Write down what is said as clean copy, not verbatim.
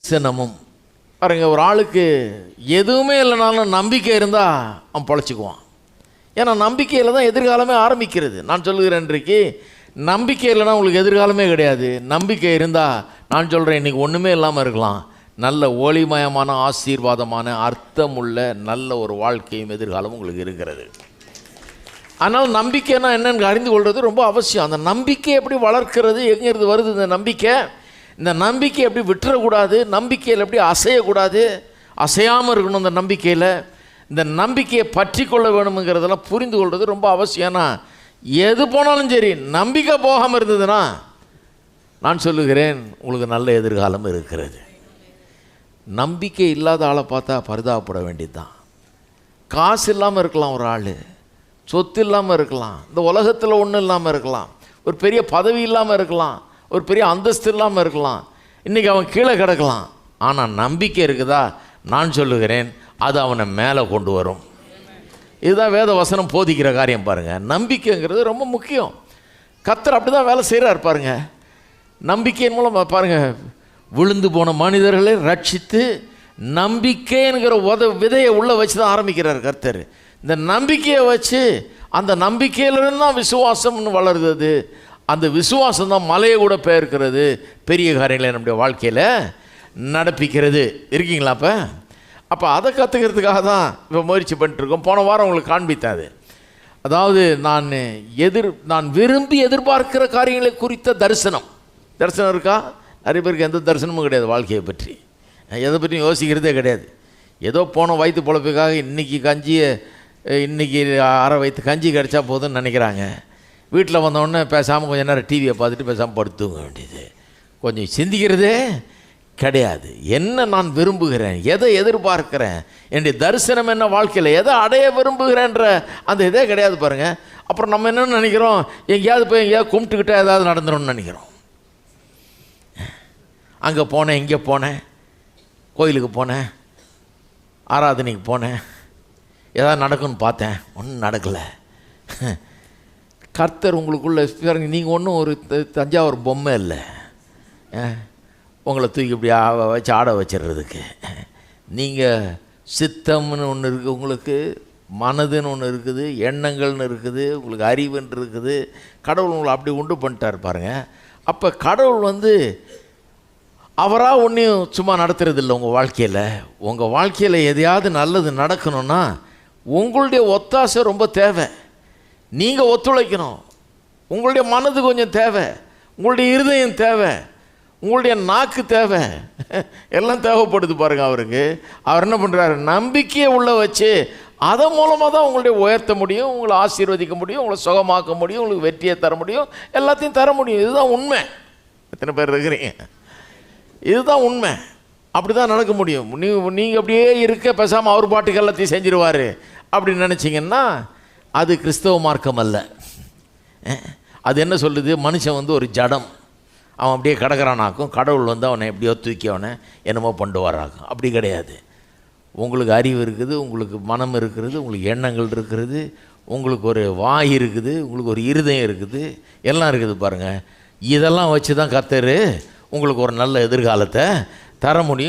சினமும் பாருங்க, ஒரு ஆளுக்கு எதுவுமே இல்லைனாலும் நம்பிக்கை இருந்தால் அவன் பொழைச்சிக்குவான். ஏன்னா நம்பிக்கையில் தான் எதிர்காலமே ஆரம்பிக்கிறது. நான் சொல்லுகிறேன், இன்றைக்கு நம்பிக்கை இல்லைன்னா உங்களுக்கு எதிர்காலமே கிடையாது. நம்பிக்கை இருந்தால் நான் சொல்கிறேன், இன்றைக்கி ஒன்றுமே இல்லாமல் இருக்கலாம். நல்ல ஒளிமயமான ஆசீர்வாதமான அர்த்தமுள்ள நல்ல ஒரு வாழ்க்கையும் எதிர்காலமும் உங்களுக்கு இருக்கிறது. ஆனால் நம்பிக்கைன்னா என்னென்னு அறிந்து கொள்வது ரொம்ப அவசியம். அந்த நம்பிக்கை எப்படி வளர்க்கிறது, எங்கேருந்து வருது இந்த நம்பிக்கை? இந்த நம்பிக்கை எப்படி விட்டுறக்கூடாது, நம்பிக்கையில் எப்படி அசையக்கூடாது, அசையாமல் இருக்கணும். இந்த நம்பிக்கையில் இந்த நம்பிக்கையை பற்றி கொள்ள வேணுங்கிறதெல்லாம் புரிந்து கொள்வது ரொம்ப அவசியம். ஏன்னா எது போனாலும் சரி நம்பிக்கை போகாமல் இருந்ததுன்னா நான் சொல்லுகிறேன், உங்களுக்கு நல்ல எதிர்காலம் இருக்கிறது. நம்பிக்கை இல்லாத ஆளை பார்த்தா பரிதாபப்பட வேண்டியது தான். காசு இல்லாமல் இருக்கலாம், ஒரு ஆள் சொத்து இல்லாமல் இருக்கலாம், இந்த உலகத்தில் ஒன்றும் இல்லாமல் இருக்கலாம், ஒரு பெரிய பதவி இல்லாமல் இருக்கலாம், ஒரு பெரிய அந்தஸ்து இல்லாமல் இருக்கலாம், இன்றைக்கி அவன் கீழே கிடக்கலாம். ஆனால் நம்பிக்கை இருக்குதா, நான் சொல்லுகிறேன், அது அவனை மேலே கொண்டு வரும். இதுதான் வேத வசனம் போதிக்கிற காரியம். பாருங்கள், நம்பிக்கைங்கிறது ரொம்ப முக்கியம். கர்த்தர் அப்படி தான் வேலை செய்கிறார். பாருங்கள், நம்பிக்கையின் மூலம் பாருங்கள், விழுந்து போன மனிதர்களை ரட்சித்து நம்பிக்கைங்கிற விதையை உள்ளே வச்சு தான் ஆரம்பிக்கிறார் கர்த்தர். இந்த நம்பிக்கையை வச்சு, அந்த நம்பிக்கையிலிருந்து தான் விசுவாசம்னு வளருது. அந்த விசுவாசம் தான் மலையை கூட பெயர்க்கிறது, பெரிய காரியங்களை நம்முடைய வாழ்க்கையில் நடப்பிக்கிறது. இருக்கீங்களா? அப்போ அதை கற்றுக்கிறதுக்காக தான் இப்போ முயற்சி பண்ணிட்டுருக்கோம். போன வாரம் உங்களுக்கு காண்பித்தாது. அதாவது நான் விரும்பி எதிர்பார்க்கிற காரியங்களை குறித்த தரிசனம் இருக்கா? நிறைய பேருக்கு எந்த தரிசனமும் கிடையாது வாழ்க்கையை பற்றி. எதை பற்றியும் யோசிக்கிறதே கிடையாது. ஏதோ போன வயிற்று பொழப்புக்காக இன்றைக்கி அரை வயிற்று கஞ்சி கிடச்சா போதும்னு நினைக்கிறாங்க. வீட்டில் வந்தோடனே பேசாமல் கொஞ்சம் நேரம் டிவியை பார்த்துட்டு பேசாமல் படுத்துங்க வேண்டியது. கொஞ்சம் சிந்திக்கிறதே கிடையாது. என்ன நான் விரும்புகிறேன், எதை எதிர்பார்க்கிறேன், என்னுடைய தரிசனம் என்ன, வாழ்க்கையில் எதை அடைய விரும்புகிறேன்ற அந்த இதே கிடையாது. பாருங்கள், அப்புறம் நம்ம என்னென்னு நினைக்கிறோம், எங்கேயாவது போய் எங்கேயாவது கும்பிட்டுக்கிட்டே ஏதாவது நடந்துடும்னு நினைக்கிறோம். அங்கே போனேன், இங்கே போனேன், கோயிலுக்கு போனேன், ஆராதனைக்கு போனேன், ஏதாவது நடக்கும்னு பார்த்தேன், ஒன்றும் நடக்கலை. கர்த்தர் உங்களுக்குள்ளே நீங்கள் ஒன்றும் ஒரு தஞ்சாவூர் பொம்மை இல்லை, உங்களை தூக்கி இப்படி வச்சு ஆட வச்சிடுறதுக்கு. நீங்கள் சித்தம்னு ஒன்று இருக்குது, உங்களுக்கு மனதுன்னு ஒன்று இருக்குது, எண்ணங்கள்னு இருக்குது, உங்களுக்கு அறிவுன்னு இருக்குது. கடவுள் உங்களை அப்படி உண்டு பண்ணிட்டார் பாருங்கள். அப்போ கடவுள் அவராக ஒன்றையும் சும்மா நடத்துறது இல்லை. உங்கள் வாழ்க்கையில் எதையாவது நல்லது நடக்கணும்னா உங்களுடைய ஒத்தாசை ரொம்ப தேவை. நீங்கள் ஒத்துழைக்கணும். உங்களுடைய மனது கொஞ்சம் தேவை, உங்களுடைய இருதயம் தேவை, உங்களுடைய நாக்கு தேவை, எல்லாம் தேவைப்படுது பாருங்கள். அவர் என்ன பண்ணுறாரு, நம்பிக்கையை உள்ள வச்சு அதன் மூலமாக தான் உங்களுடைய உயர்த்த முடியும், உங்களை ஆசீர்வதிக்க முடியும், உங்களை சுகமாக்க முடியும், உங்களுக்கு வெற்றியை தர முடியும், எல்லாத்தையும் தர முடியும். இதுதான் உண்மை. எத்தனை பேர் இருக்கிறீங்க? இதுதான் உண்மை. அப்படி தான் நடக்க முடியும். நீங்கள் அப்படியே இருக்க பேசாமல் அவர் பாட்டுக்கு எல்லாத்தையும் செஞ்சிருவார் அப்படின்னு நினச்சிங்கன்னா அது கிறிஸ்தவ மார்க்கம் அல்ல. அது என்ன சொல்லுது, மனுஷன் ஒரு ஜடம், அவன் அப்படியே கிடக்கிறானாக்கும், கடவுள் அவனை எப்படியோ தூக்கி அவனை என்னமோ கொண்டு வராக்கும். அப்படி கிடையாது. உங்களுக்கு அறிவு இருக்குது, உங்களுக்கு மனம் இருக்கிறது, உங்களுக்கு எண்ணங்கள் இருக்கிறது, உங்களுக்கு ஒரு வாய் இருக்குது, உங்களுக்கு ஒரு இருதயம் இருக்குது, எல்லாம் இருக்குது பாருங்கள். இதெல்லாம் வச்சு தான் கர்த்தர் உங்களுக்கு ஒரு நல்ல எதிர்காலத்தை தர முடியும்.